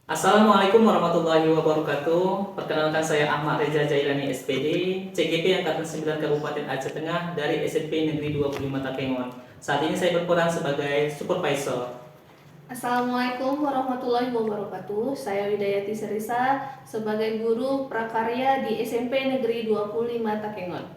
Assalamualaikum warahmatullahi wabarakatuh. Perkenalkan saya Ahmad Reza Jailani SPD, CGP Angkatan 9 Kabupaten Aceh Tengah dari SMP Negeri 25 Takengon. Saat ini saya berperan sebagai supervisor. Assalamualaikum warahmatullahi wabarakatuh. Saya Widayati Serisa sebagai guru prakarya di SMP Negeri 25 Takengon.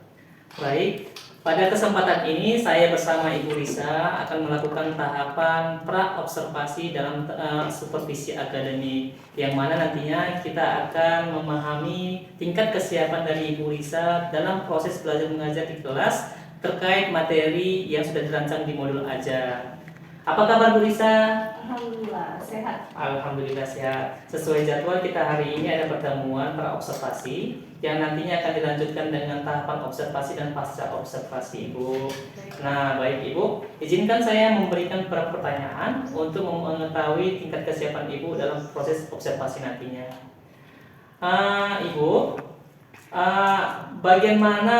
Baik, pada kesempatan ini saya bersama Ibu Risa akan melakukan tahapan pra-observasi dalam supervisi akademik, yang mana nantinya kita akan memahami tingkat kesiapan dari Ibu Risa dalam proses belajar mengajar di kelas terkait materi yang sudah dirancang di modul ajar. Apa kabar Bu Risa? Alhamdulillah sehat. Alhamdulillah sehat. Sesuai jadwal kita hari ini ada pertemuan pra observasi yang nantinya akan dilanjutkan dengan tahapan observasi dan pasca observasi, Ibu. Nah, baik Ibu, izinkan saya memberikan beberapa pertanyaan untuk mengetahui tingkat kesiapan Ibu dalam proses observasi nantinya. Ibu, bagian mana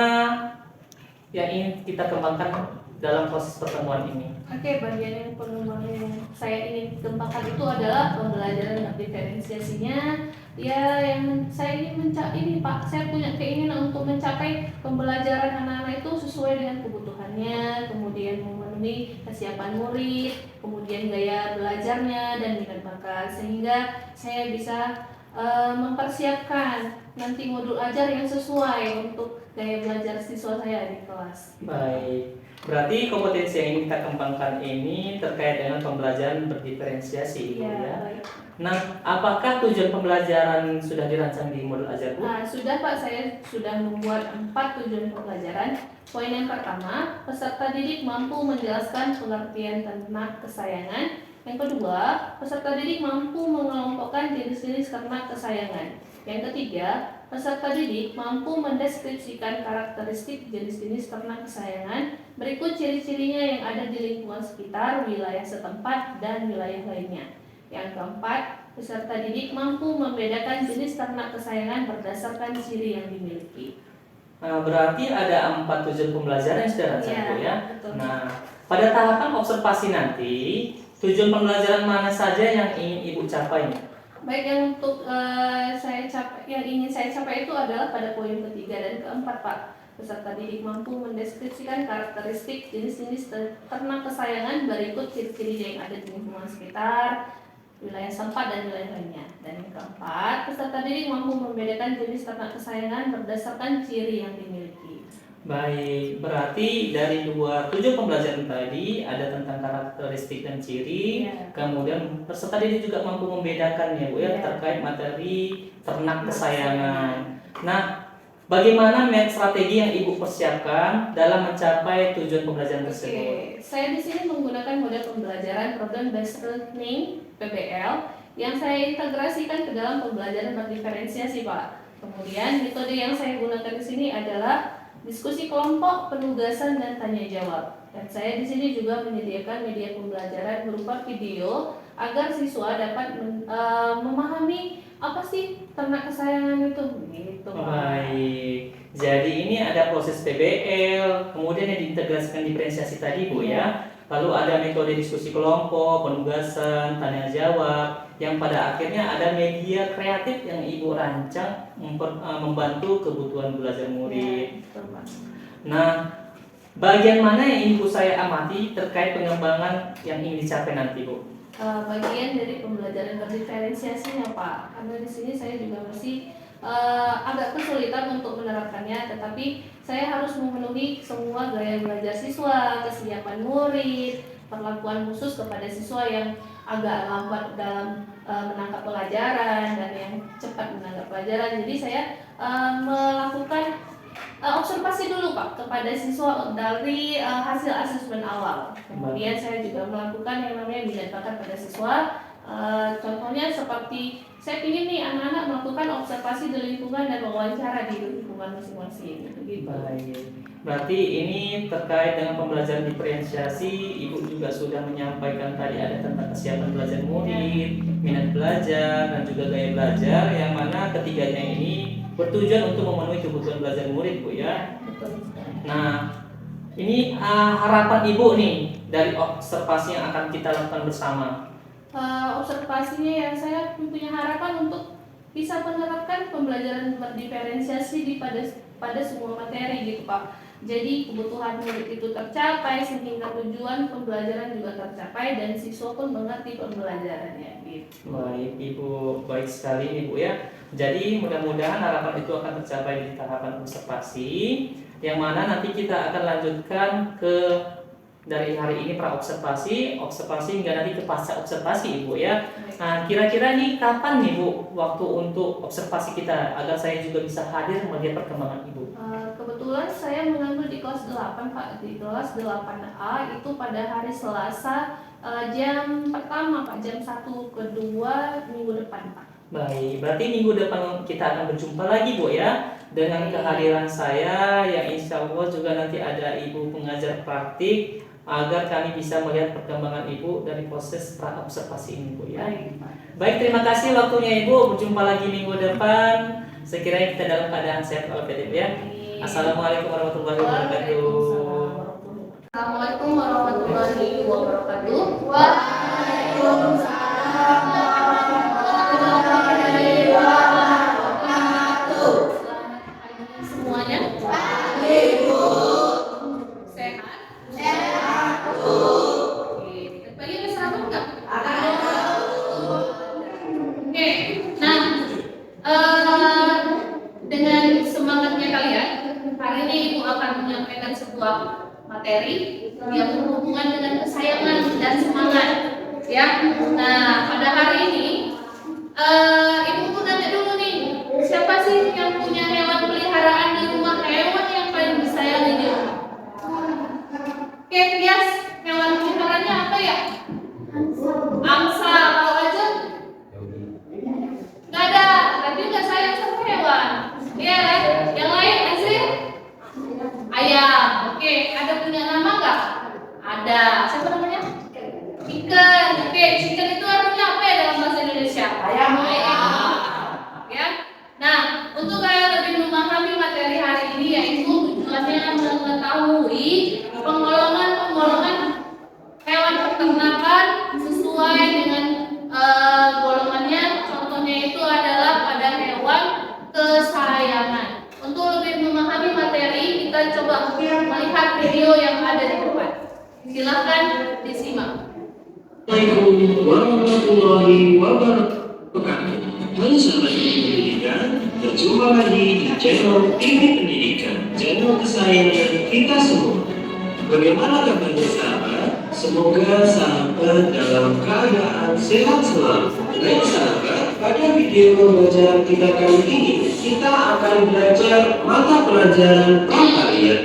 yang ingin kita kembangkan dalam proses pertemuan ini? Oke, bagian yang pengembangan yang saya ingin kembangkan itu adalah pembelajaran diferensiasinya. Ya, yang saya ingin ini Pak, saya punya keinginan untuk mencapai pembelajaran anak-anak itu sesuai dengan kebutuhannya, kemudian memenuhi kesiapan murid, kemudian gaya belajarnya dan minat bakat, sehingga saya bisa mempersiapkan nanti modul ajar yang sesuai untuk gaya belajar siswa saya di kelas. Baik, berarti kompetensi yang ingin kita kembangkan ini terkait dengan pembelajaran berdiferensiasi, Ibu, ya. Baik. Nah, apakah tujuan pembelajaran sudah dirancang di modul ajar, Bu? Sudah Pak, saya sudah membuat 4 tujuan pembelajaran. Poin yang pertama, peserta didik mampu menjelaskan pengertian ternak kesayangan. Yang kedua, peserta didik mampu mengelompokkan jenis-jenis ternak kesayangan. Yang ketiga, peserta didik mampu mendeskripsikan karakteristik jenis-jenis ternak kesayangan. Berikut ciri-cirinya yang ada di lingkungan sekitar, wilayah setempat, dan wilayah lainnya. Yang keempat, peserta didik mampu membedakan jenis ternak kesayangan berdasarkan ciri yang dimiliki. Berarti ada 4 tujuan pembelajaran yang sudah rancang, Bu, ya. Betul. Nah, pada tahapan observasi nanti, tujuan pembelajaran mana saja yang ingin Ibu capai? Baik, yang untuk yang ingin saya capai itu adalah pada poin ketiga dan keempat, Pak. Peserta didik mampu mendeskripsikan karakteristik jenis-jenis ternak kesayangan berikut ciri-cirinya yang ada di lingkungan sekitar, wilayah setempat dan wilayah lainnya. Dan yang keempat, peserta didik mampu membedakan jenis ternak kesayangan berdasarkan ciri yang dimiliki. Baik, berarti dari 2 tujuan pembelajaran tadi ada tentang karakteristik dan ciri, kemudian peserta didik juga mampu membedakan ya, Bu, ya, terkait materi ternak kesayangan. Nah, bagaimana strategi yang Ibu persiapkan dalam mencapai tujuan pembelajaran tersebut? Saya di sini menggunakan model pembelajaran Problem Based Learning (PBL) yang saya integrasikan ke dalam pembelajaran berdiferensiasi, Pak. Kemudian metode yang saya gunakan di sini adalah diskusi kelompok, penugasan, dan tanya jawab. Dan saya di sini juga menyediakan media pembelajaran berupa video agar siswa dapat memahami apa sih ternak kesayangan itu, gitu. Baik, jadi ini ada proses PBL, kemudian yang diintegrasikan diferensiasi tadi, Bu, ya. Lalu ada metode diskusi kelompok, penugasan, tanya jawab, yang pada akhirnya ada media kreatif yang Ibu rancang membantu kebutuhan belajar murid. Nah, bagian mana yang Ibu saya amati terkait pengembangan yang ingin dicapai nanti, Bu? Bagian dari pembelajaran berdiferensiasinya, Pak. Karena di sini saya juga masih agak kesulitan untuk menerapkannya, tetapi saya harus memenuhi semua gaya belajar siswa, kesiapan murid, perlakuan khusus kepada siswa yang agak lambat dalam menangkap pelajaran dan yang cepat menangkap pelajaran. Jadi saya melakukan observasi dulu, Pak, kepada siswa dari hasil asesmen awal. Kemudian saya juga melakukan yang namanya minat bakat pada siswa. Contohnya seperti saya ingin nih anak-anak melakukan observasi di lingkungan dan wawancara di lingkungan masing-masing. Gitu. Baik. Berarti ini terkait dengan pembelajaran diferensiasi, Ibu juga sudah menyampaikan tadi ada tentang kesiapan belajar murid, minat belajar, dan juga gaya belajar, yang mana ketiganya ini bertujuan untuk memenuhi kebutuhan belajar murid, Bu, ya. Betul. Nah, ini harapan Ibu nih dari observasi yang akan kita lakukan bersama. observasinya ya, saya punya harapan untuk bisa menerapkan pembelajaran berdiferensiasi pada semua materi gitu Pak. Jadi kebutuhan murid itu tercapai sehingga tujuan pembelajaran juga tercapai dan siswa pun mengerti pembelajarannya gitu. Baik Ibu, baik sekali nih Bu ya. Jadi mudah-mudahan harapan itu akan tercapai di tahapan observasi, yang mana nanti kita akan lanjutkan ke dari hari ini pra observasi hingga nanti ke pasca observasi Ibu ya. Nah, kira-kira nih kapan nih Bu waktu untuk observasi kita agar saya juga bisa hadir melihat perkembangan Ibu? Kebetulan saya mengambil di kelas 8 Pak, di kelas 8A itu pada hari Selasa jam pertama Pak, jam 1 kedua minggu depan Pak. Baik, berarti minggu depan kita akan berjumpa lagi Bu ya, dengan kehadiran saya yang insya Allah juga nanti ada Ibu pengajar praktik agar kami bisa melihat perkembangan Ibu dari proses pra observasi ini Bu ya. Baik, terima kasih waktunya Ibu. Berjumpa lagi minggu depan. Sekiranya kita dalam keadaan sehat walafiat ya. Assalamualaikum warahmatullahi wabarakatuh. Assalamualaikum warahmatullahi wabarakatuh. Waalaikumsalam warahmatullahi wabarakatuh. Selamat pagi semuanya. Pagi Bu. Sehat? Sehat Bu. Oke, pagi ada sarapan nggak? Ada. Oke, nah dengan semangatnya kalian, hari ini Ibu akan menyampaikan sebuah materi yang berhubungan dengan kesayangan dan semangat ya. Nah, pada hari ini Ibu mau nanya dulu nih, siapa sih yang punya hewan peliharaan di rumah, hewan yang paling disayangi di rumah? Oke, Tias, hewan peliharaannya apa ya? Angsa. Kalau aja? Nggak ada, berarti nggak sayang sama hewan. Iya kan? Yang lain, Azri? Ayam. Oke, ada punya nama nggak? Ada. Siapa namanya? Chicken. Oke, chicken itu artinya apa ya dalam bahasa Indonesia? Ayam. Ayam. Ya. Nah, untuk kalian lebih memahami materi hari ini, yaitu tujuannya mengetahui penggolongan hewan peternakan sesuai dengan golongannya. Contohnya itu adalah pada hewan kesayangan. Untuk lebih memahami materi, kita coba melihat video yang ada di depan. Silakan disimak. Assalamualaikum warahmatullahi wabarakatuh. Halo sahabat pendidikan, berjumpa lagi di channel TV Pendidikan, channel kesayangan kita semua. Bagaimana kabarnya sahabat? Semoga sahabat dalam keadaan sehat selalu. Baik sahabat, pada video pembelajaran kita kali ini, kita akan belajar mata pelajaran prakarya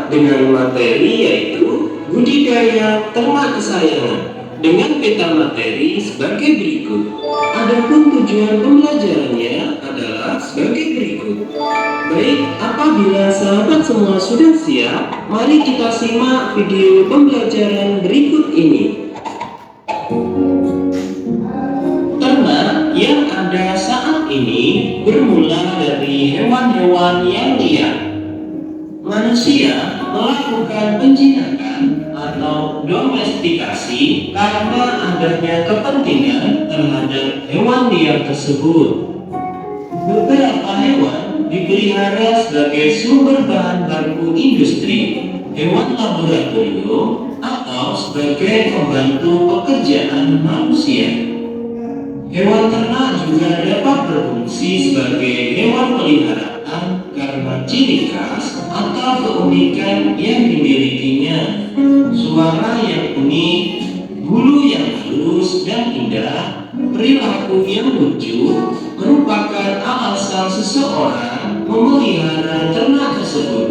dengan materi yaitu budidaya ternak kesayangan dengan peta materi sebagai berikut. Adapun tujuan pembelajarannya adalah sebagai berikut. Baik, apabila sahabat semua sudah siap, mari kita simak video pembelajaran berikut ini. Ternak yang ada saat ini bermula dari hewan-hewan yang liar. Manusia melakukan penjinakan atau domestikasi karena adanya kepentingan terhadap hewan liar tersebut. Beberapa hewan dipelihara sebagai sumber bahan baku industri, hewan laboratorium, atau sebagai pembantu pekerjaan manusia. Hewan ternak juga dapat berfungsi sebagai hewan peliharaan karena ciri khas atau keunikan yang dimilikinya. Suara yang unik, bulu yang halus dan indah, perilaku yang lucu merupakan alasan seseorang memelihara ternak tersebut.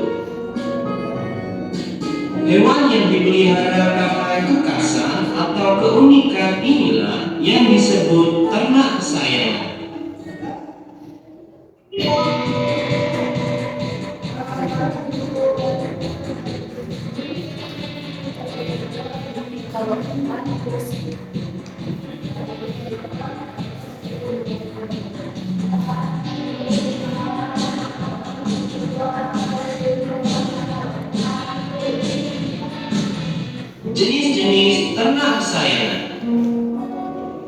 Hewan yang dipelihara karena kekhasan atau keunikan inilah yang disebut ternak kesayangan. Jenis-jenis ternak kesayangan.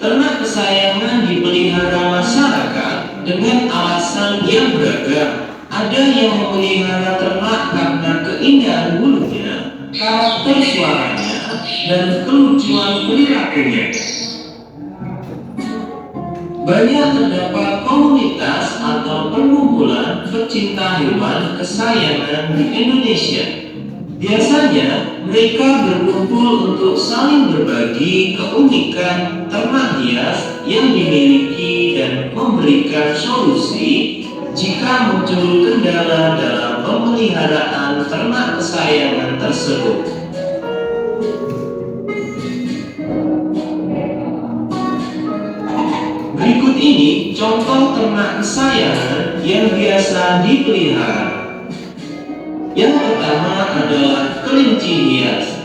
Ternak kesayangan dipelihara masyarakat dengan alasan yang beragam. Ada yang memelihara ternak karena keindahan bulunya, karakter suaranya, dan kelucuan perilakunya. Banyak terdapat komunitas atau perkumpulan pecinta hewan kesayangan di Indonesia. Biasanya mereka berkumpul untuk saling berbagi keunikan ternak hias yang dimiliki dan memberikan solusi jika muncul kendala dalam pemeliharaan ternak kesayangan tersebut. Berikut ini contoh ternak kesayangan yang biasa dipelihara. Yang pertama adalah kelinci hias.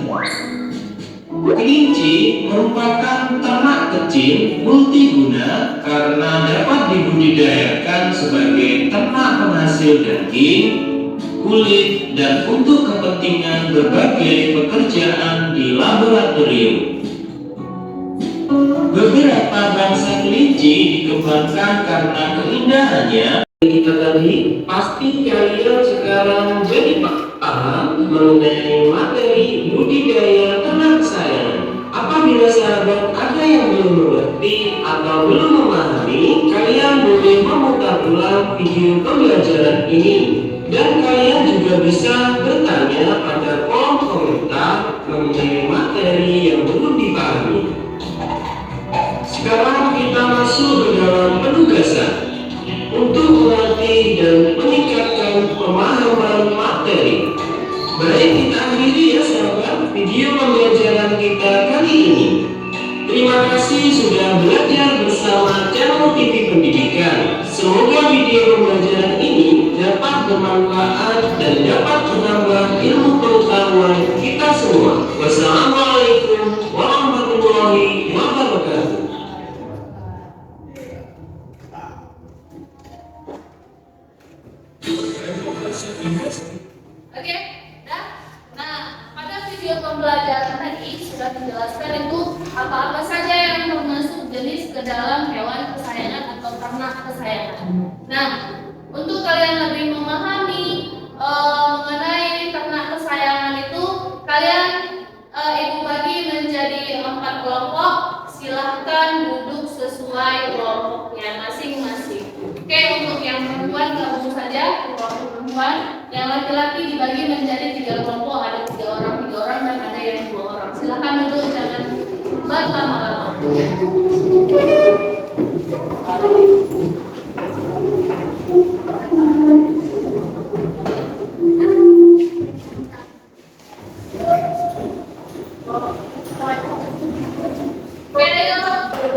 Kelinci merupakan ternak kecil multiguna karena dapat dibudidayakan sebagai ternak penghasil daging, kulit, dan untuk kepentingan berbagai pekerjaan di laboratorium. Beberapa bangsa kelinci dikembangkan karena keindahannya. Kita tadi, pasti kalian sekarang jadi paham mengenai materi budidaya ternak kesayangan. Apabila sahabat ada yang belum mengerti atau belum memahami, kalian boleh memutar ulang video pembelajaran ini. Dan kalian juga bisa bertanya pada kolom komentar mengenai materi yang belum dipahami. Sekarang kita masuk ke dalam penugasan untuk melatih dan meningkatkan pemahaman materi. Baik, kita akhiri ya sahabat video pembelajaran kita kali ini. Terima kasih sudah belajar bersama channel TV Pendidikan. Semoga video pembelajaran ini dapat bermanfaat dan dapat menambah ilmu pengetahuan kita semua. Wassalamualaikum warahmatullahi wabarakatuh. Oke, dah. Nah, pada video pembelajaran tadi sudah dijelaskan itu apa-apa saja yang termasuk jenis ke dalam hewan kesayangan atau ternak kesayangan. Nah, untuk kalian lebih memahami mengenai ternak kesayangan itu, kalian ibu bagi menjadi 4 kelompok. Silahkan duduk sesuai kelompoknya masing-masing. Oke, untuk yang perempuan gabung saja kelompok perempuan, yang laki-laki dibagi menjadi 3 kelompok, ada 3 orang dan ada yang 2 orang. Silakan duduk, jangan berlama-lama.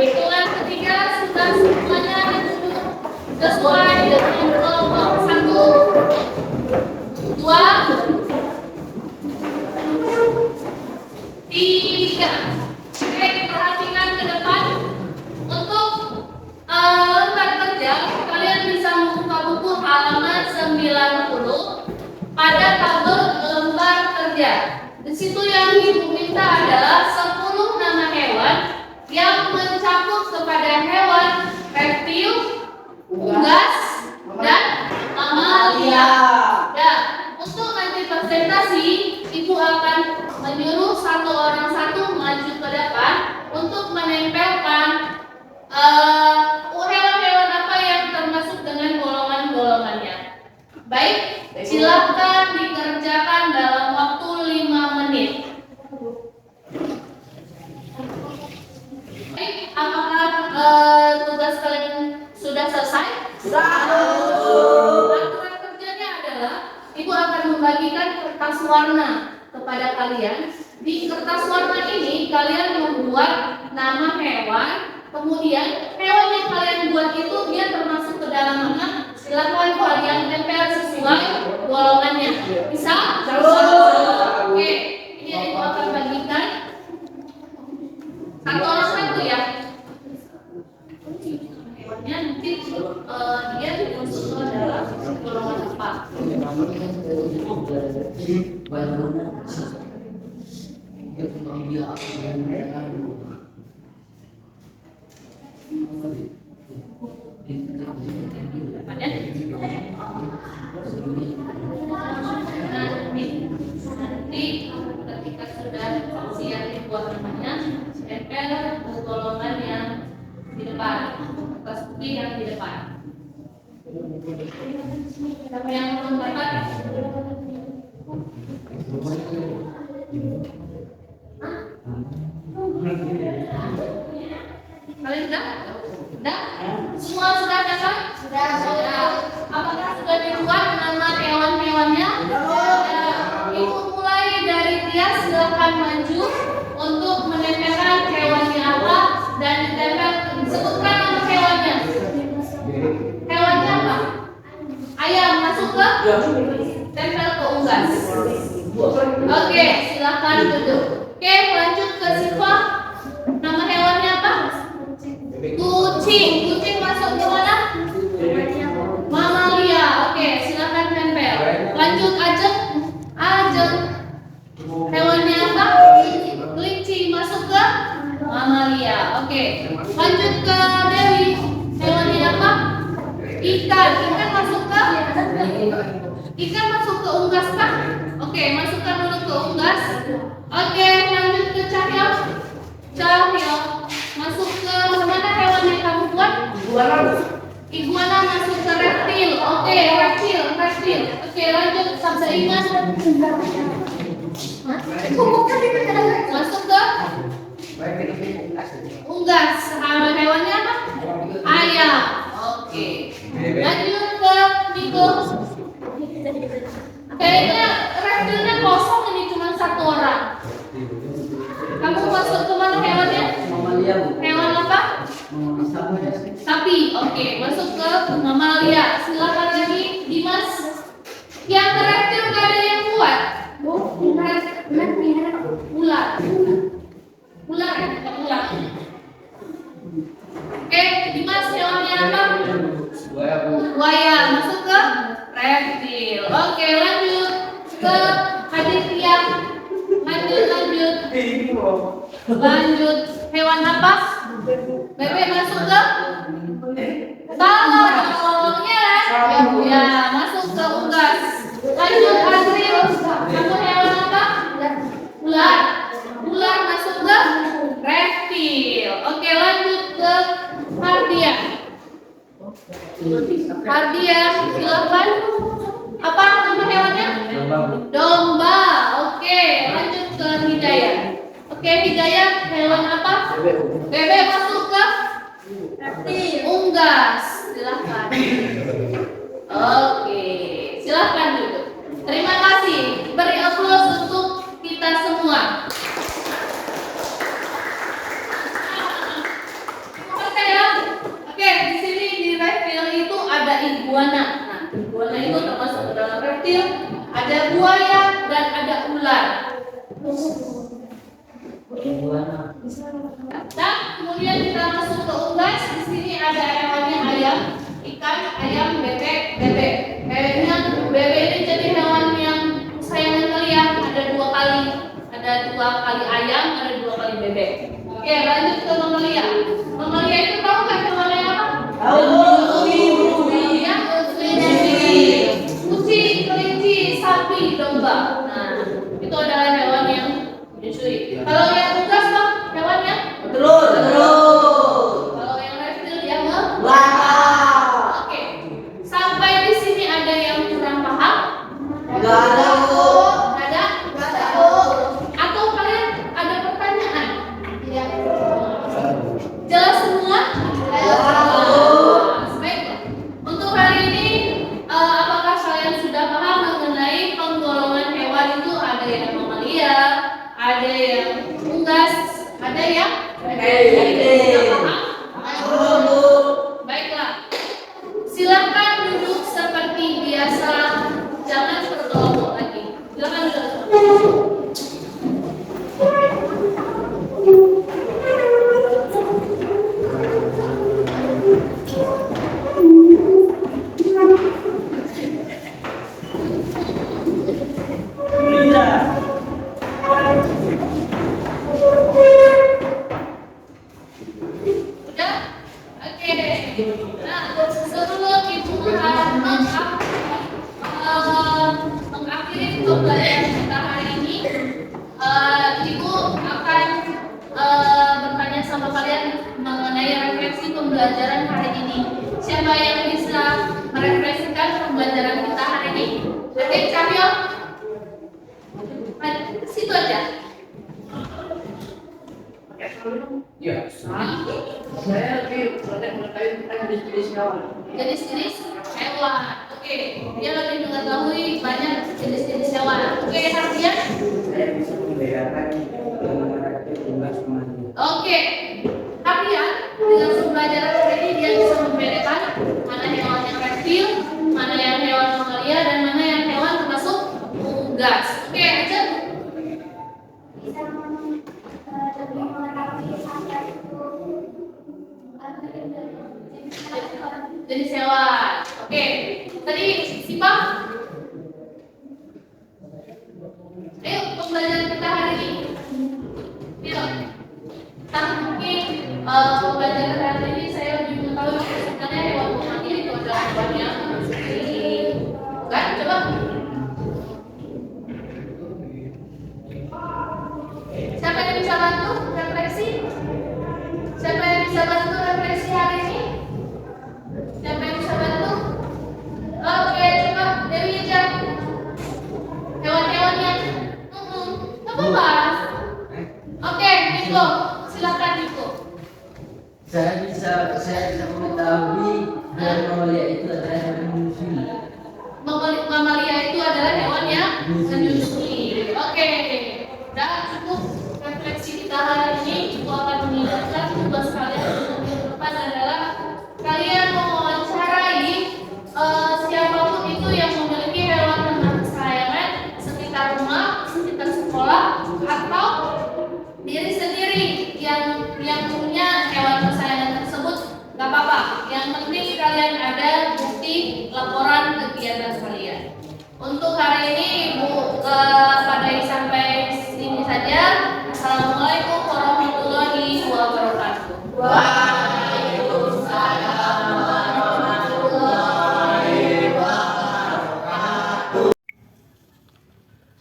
Hitungan ketiga sudah semuanya duduk sesuai dengan kelompok 1, 2, 3. Oke, perhatikan ke depan. Untuk lembar kerja, kalian bisa membuka buku halaman 90 pada tabel lembar kerja. Di situ yang ibu minta adalah 10 nama hewan yang mencakup kepada hewan reptil, unggas, dan mamalia. Ya, untuk nanti presentasi, ibu akan menyuruh satu orang maju ke depan untuk menempelkan hewan-hewan apa yang termasuk dengan golongan-golongannya. Baik, silakan dikerjakan dalam waktu 5 menit. Baik, apakah tugas kalian sudah selesai? Aturan kerjanya adalah ibu akan membagikan kertas warna kepada kalian. Di kertas warna ini kalian membuat nama hewan, kemudian hewan yang kalian buat itu dia termasuk ke dalam mana? Silakan kalian tempel sesuai golongannya. Bisa? Oke, ini ibu akan bagikan satu ya. Hewannya nanti dia masuk ke dalam golongan apa? menempel golongan yang di depan, kertas putih yang di depan. Yang belum dapat? Kalian sudah? Sudah? Semua sudah dapat? Sudah. Apakah sudah dibuat nama hewan-hewannya? Ibu mulai dari dia, silakan maju untuk menempelkan hewannya apa dan ditempel. Sebutkan nama hewannya. Hewannya apa? Ayam masuk ke? Tempel ke unggas. Oke, silakan duduk. Oke, lanjut ke Siva. Nama hewannya apa? Kucing. Kucing masuk ke mana? Mamalia. Oke, silakan tempel. Lanjut Ajeng. Ajeng. Hewannya apa? Kelinci. Masuk ke mamalia. Oke. Lanjut ke Dewi. Hewannya apa? Ikan. Ikan masuk ke? Ikan masuk ke unggas kah? Oke, masukkan dulu ke unggas. Oke, lanjut ke Cahyo. Cahyo. Masuk ke mana hewan yang kamu buat? Iguana masuk ke reptil. Oke, reptil. Oke, lanjut Sabda Iman. Masuk ke unggas. Hewannya apa? Ayam. Oke. Lanjut ke Niko. Kayaknya reptilnya kosong ini cuma satu orang. Kamu masuk ke mana hewannya? Hewan apa? Sapi. Oke, masuk ke mamalia. Silakan lagi Dimas. Yang reptil gak ada yang kuat. Ular. Ular. Oke, Dimas hewannya apa? Buaya. Masuk ke reptil. Oke, lanjut ke Aditya. Lanjut hewan apa? Bebek masuk ke? Salah, ngomongnya ya, masuk ke unggas. Lanjut Azril. Kamu hewan apa? Ular masuk ke reptil. Oke, lanjut ke Hardia. Silakan. Apa nama hewannya? Domba. Oke, lanjut ke Hidayah. Oke, Hidayah hewan apa? Bebek masuk ke unggas. Silakan. Oke, silakan duduk. Terima kasih. Beri aplaus untuk kita semua. Oke, di sini di reptil itu ada iguana. Nah, iguana itu termasuk ke dalam reptil. Ada buaya dan ada ular. Nah, kemudian kita masuk ke unggas. Di sini ada hewannya ayam, ikan, ayam, bebek. Kayaknya bebek ini jadi hewan yang kesayangan kalian. Ada dua kali ayam, ada 2 kali bebek. Oke, lanjut ke mamalia. Mamalia itu tahu nggak hewannya apa? Kucing, kelinci, sapi, domba. Nah, itu adalah hewan yang menyusui. Kalau yang unggas bang, hewannya? Telur. Kalau yang reptil yang Oke. Sampai di sini ada yang kurang paham? Nggak ada. Atau kalian ada pertanyaan? Jelas semua? Baiklah. Untuk hari ini, apakah kalian sudah paham mengenai penggolongan hewan itu? Ada yang mamalia, ada yang unggas, ada yang tidak paham? Baiklah. Silakan duduk seperti biasa, jangan berkelompok lagi. Silakan duduk. Udah? Oke. Nah, sebelum Ibu mengakhiri pembelajaran kita hari ini, Ibu akan bertanya siapa yang bisa merefleksikan pembelajaran kita hari ini? Oke, Cahyo. Ke situ aja. Ya, saya lebih mengetahui tentang jenis hewan. Jenis-jenis hewan. Oke, dia lebih mengetahui banyak jenis-jenis hewan. Oke, Hardian. Saya bisa membedakan mana kecil jumlah sama ini. Oke, Hardian dengan pembelajaran hari ini dia bisa membedakan mana hewan yang reptil, mana yang hewan mamalia, dan mana yang hewan termasuk unggas. Oke, aja. Bisa lebih mengetahui apa itu Jenis hewan. Oke, tadi Sipa. Ayo pembelajaran kita hari ini. Ayo. Tapi pembelajaran hari ini saya lebih mengetahui sebenarnya hewan mamalia itu adalah hewan yang kan? Coba. Siapa yang bisa bantu refleksi? Siapa yang bisa bantu refleksi hari ini? Siapa yang bisa bantu? Oke, coba Dewi aja. Hewan-hewan yang apa bahas? Oke, Niko, silakan Niko. Saya bisa mengetahui hewan mamalia itu adalah hewan menyusui. Mamalia itu adalah hewan yang menyusui. Oke, udah cukup refleksi kita hari ini. Ibu akan mengingatkan tugas kalian untuk minggu depan adalah kalian mewawancarai siapapun itu yang memiliki hewan ternak kesayangan sekitar rumah, sekitar sekolah, atau diri sendiri yang punya hewan kesayangan tersebut. Gak apa-apa, yang penting kalian ada bukti laporan kegiatan kalian. Untuk hari ini Ibu padai sampai sini saja. Assalamualaikum warahmatullahi wabarakatuh. Waalaikumsalam warahmatullahi wabarakatuh.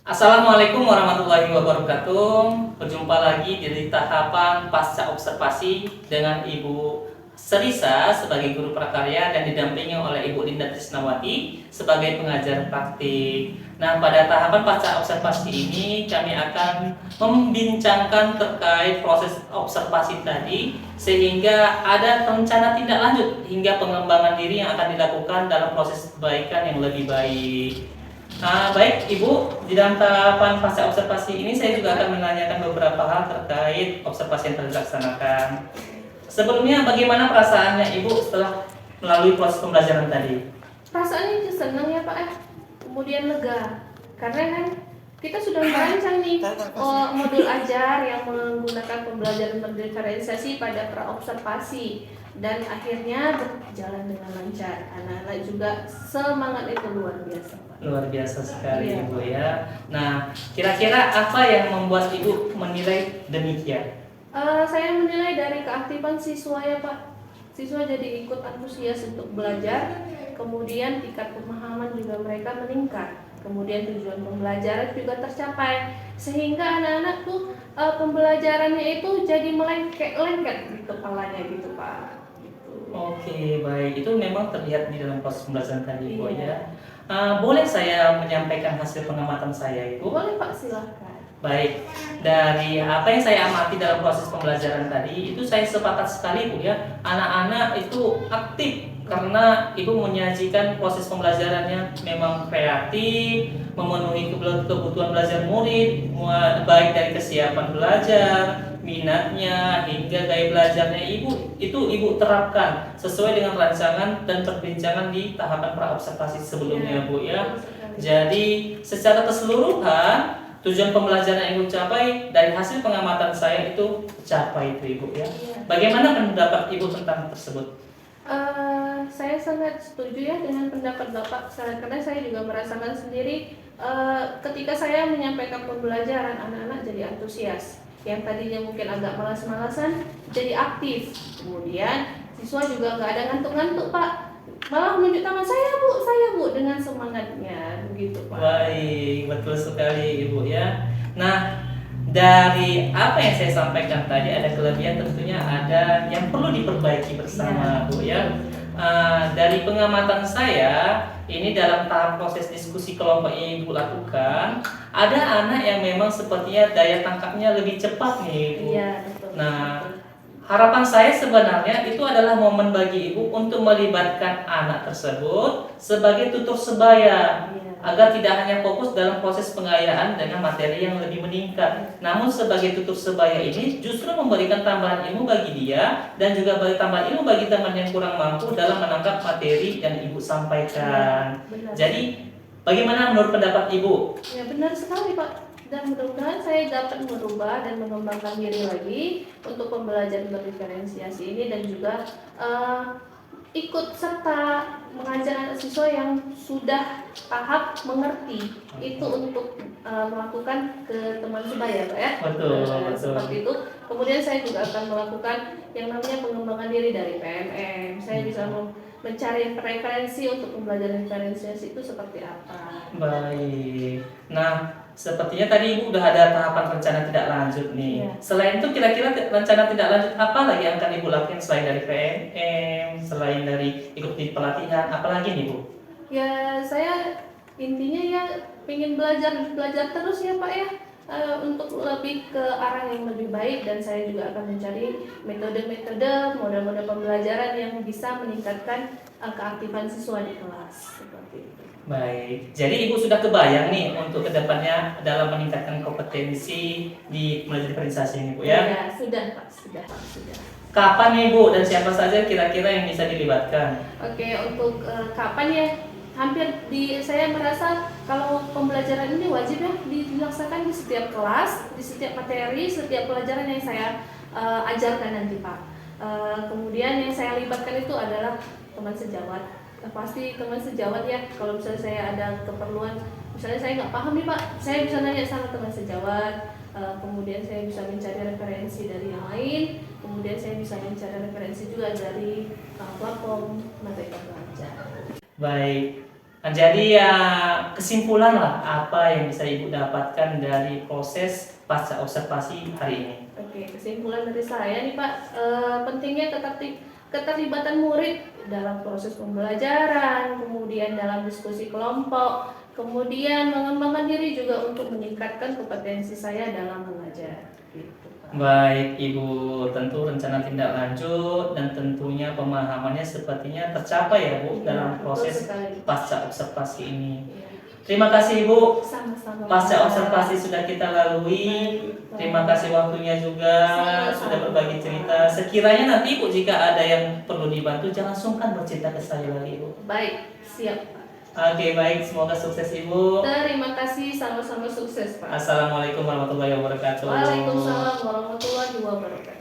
Assalamualaikum warahmatullahi wabarakatuh. Berjumpa lagi di tahapan pasca observasi dengan Ibu Serisa sebagai guru prakarya dan didampingi oleh Ibu Dinda Trisnawati sebagai pengajar praktik. Nah, pada tahapan pasca observasi ini kami akan membincangkan terkait proses observasi tadi sehingga ada rencana tindak lanjut hingga pengembangan diri yang akan dilakukan dalam proses perbaikan yang lebih baik. Nah, baik Ibu, di dalam tahapan pasca observasi ini saya juga akan menanyakan beberapa hal terkait observasi yang telah dilaksanakan. Sebelumnya, bagaimana perasaannya Ibu setelah melalui proses pembelajaran tadi? Perasaannya itu senang ya Pak, kemudian lega, karena kan kita sudah merancang nih modul ajar yang menggunakan pembelajaran berdiferensiasi pada praobservasi dan akhirnya berjalan dengan lancar. Anak-anak juga semangat itu luar biasa Pak. Luar biasa sekali Iya. Ibu ya. Nah, kira-kira apa yang membuat Ibu menilai demikian? Saya menilai dari keaktifan siswa ya Pak. Siswa jadi ikut antusias untuk belajar, kemudian tingkat pemahaman juga mereka meningkat, kemudian tujuan pembelajaran juga tercapai, sehingga anak-anak tuh pembelajarannya itu jadi lengket di kepalanya gitu Pak. Gitu. Oke, baik. Itu memang terlihat di dalam proses pembelajaran tadi Ibu Iya. ya. Boleh saya menyampaikan hasil pengamatan saya Ibu? Boleh Pak, silahkan. Baik, dari apa yang saya amati dalam proses pembelajaran tadi itu saya sepakat sekali Bu ya. Anak-anak itu aktif karena Ibu menyajikan proses pembelajarannya memang kreatif, memenuhi kebutuhan belajar murid, baik dari kesiapan belajar, minatnya hingga gaya belajarnya Ibu terapkan sesuai dengan rancangan dan perbincangan di tahapan praobservasi sebelumnya Bu ya. Jadi secara keseluruhan tujuan pembelajaran yang Ibu capai dari hasil pengamatan saya itu tercapai itu Ibu ya. Iya. Bagaimana pendapat Ibu tentang tersebut? Saya sangat setuju ya dengan pendapat Bapak, karena saya juga merasakan sendiri ketika saya menyampaikan pembelajaran, anak-anak jadi antusias. Yang tadinya mungkin agak malas-malasan jadi aktif. Kemudian siswa juga nggak ada ngantuk-ngantuk Pak, malah menunjuk tangan, saya Bu dengan semangatnya begitu Pak. Baik, betul sekali Ibu ya. Nah, dari apa yang saya sampaikan tadi ada kelebihan, tentunya ada yang perlu diperbaiki bersama Bu ya. Dari pengamatan saya, ini dalam tahap proses diskusi kelompok yang Ibu lakukan, ada anak yang memang sepertinya daya tangkapnya lebih cepat nih Ibu. Iya, betul. Nah, betul. harapan saya sebenarnya itu adalah momen bagi Ibu untuk melibatkan anak tersebut sebagai tutor sebaya, Iya. agar tidak hanya fokus dalam proses pengayaan dengan materi yang lebih meningkat, namun sebagai tutor sebaya ini justru memberikan tambahan ilmu bagi dia dan juga beri tambahan ilmu bagi teman yang kurang mampu dalam menangkap materi yang Ibu sampaikan. Benar. Jadi, bagaimana menurut pendapat Ibu? Ya benar sekali Pak. Dan mudah-mudahan saya dapat merubah dan mengembangkan diri lagi untuk pembelajaran berdiferensiasi ini dan juga ikut serta mengajar anak siswa yang sudah tahap mengerti itu untuk melakukan ke teman sebaya Pak ya. Betul, betul. Seperti itu. Kemudian saya juga akan melakukan yang namanya pengembangan diri dari PMM. Saya bisa mencari referensi untuk pembelajaran diferensiasi itu seperti apa. Baik. Nah, sepertinya tadi Ibu udah ada tahapan rencana tidak lanjut nih. Iya. Selain itu kira-kira rencana tidak lanjut apa lagi yang akan Ibu lakukan selain dari PMM, selain dari ikut di pelatihan, apa lagi nih Bu? Ya saya intinya ya ingin belajar terus ya Pak ya, untuk lebih ke arah yang lebih baik, dan saya juga akan mencari metode-metode, model-model pembelajaran yang bisa meningkatkan keaktifan siswa di kelas seperti itu. Baik, jadi Ibu sudah kebayang nih untuk kedepannya dalam meningkatkan kompetensi di pembelajaran diferensiasi ini Bu ya? Ya sudah Pak, sudah. Kapan nih Bu dan siapa saja kira-kira yang bisa dilibatkan? Oke, untuk kapan ya? Saya merasa kalau pembelajaran ini wajib ya dilaksanakan di setiap kelas, di setiap materi, setiap pelajaran yang saya ajarkan nanti Pak. Kemudian yang saya libatkan itu adalah teman sejawat. Pasti teman sejawat ya. Kalau misalnya saya ada keperluan, misalnya saya nggak paham nih Pak, saya bisa nanya sama teman sejawat. Kemudian saya bisa mencari referensi dari yang lain. Kemudian saya bisa mencari referensi juga dari platform Merdeka Belajar. Baik. Nah, jadi ya kesimpulan lah apa yang bisa Ibu dapatkan dari proses pasca observasi hari ini. Oke, kesimpulan dari saya nih Pak, pentingnya keterlibatan murid dalam proses pembelajaran, kemudian dalam diskusi kelompok, kemudian mengembangkan diri juga untuk meningkatkan kompetensi saya dalam mengajar. Gitu, Pak. Baik Ibu, tentu rencana tindak lanjut dan tentunya pemahamannya sepertinya tercapai ya Bu dalam Betul proses sekali. pasca observasi ini. Iya. Terima kasih Ibu. Sama-sama. Pasca observasi sudah kita lalui. Terima kasih waktunya juga sudah berbagi cerita. Sekiranya nanti Ibu jika ada yang perlu dibantu jangan sungkan bercerita ke saya lagi Ibu. Baik, siap Pak. Oke baik, semoga sukses Ibu. Terima kasih, sama-sama sukses Pak. Assalamualaikum warahmatullahi wabarakatuh. Waalaikumsalam warahmatullahi wabarakatuh.